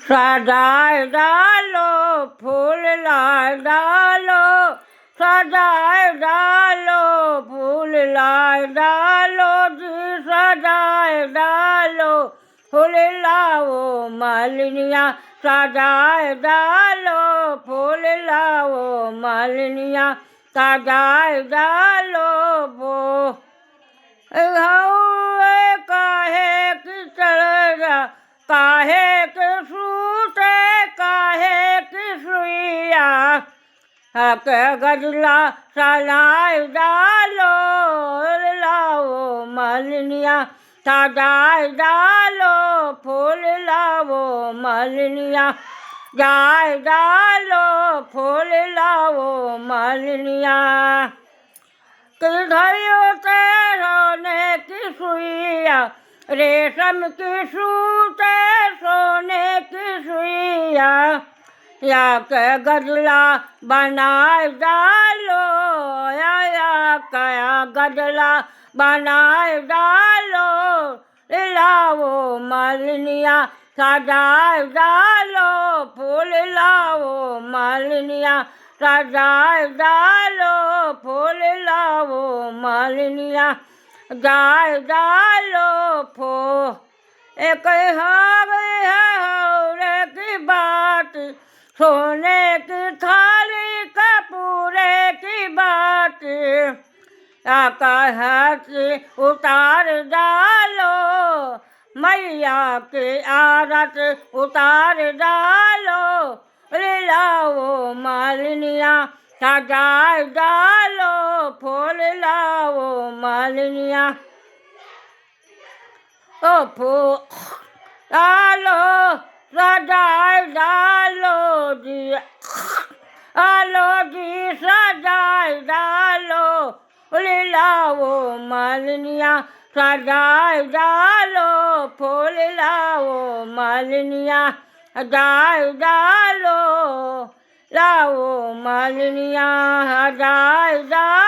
सजाए डालो फूल लाए डालो, सजाए डालो फूल लाए डालो जी, सजाए डालो फूल लाओ मालिनिया, सजाए डालो फूल लाओ मालिनिया, सजाए डालो वो काहे कि चढ़ काहे कि सूते काहे कि सुइया, के गजला सजाए डालो लाओ मालिनिया, सजाए डालो फूल लाओ मालिनिया, जाए डालो फूल लाओ मालिनिया, किधरियो ते सोने की सुइया, रेशम की सूते सोने की सुइया, या के गजला बनाए डालो, या कया गजला बनाए डालो लाओ मालिनिया, सजाए डालो फूल लाओ मालिनिया, सजाए डालो फूल लाओ मालिनिया, जाए डालो फो एक हौरे की बात, सोने की थाली कपूरे की बात, हाथ उतार डालो मैया की आरत उतार डालो लाओ मालिनिया, सजाए डालो फूल लाओ मालिनिया, ओ फूल डालो सजाए डालो जी, आलो जी सजाए डालो लाओ मालिनिया, सजाए डालो फूल लाओ मालिनिया, सजाए डालो लाओ मालिनिया, सजाए डालो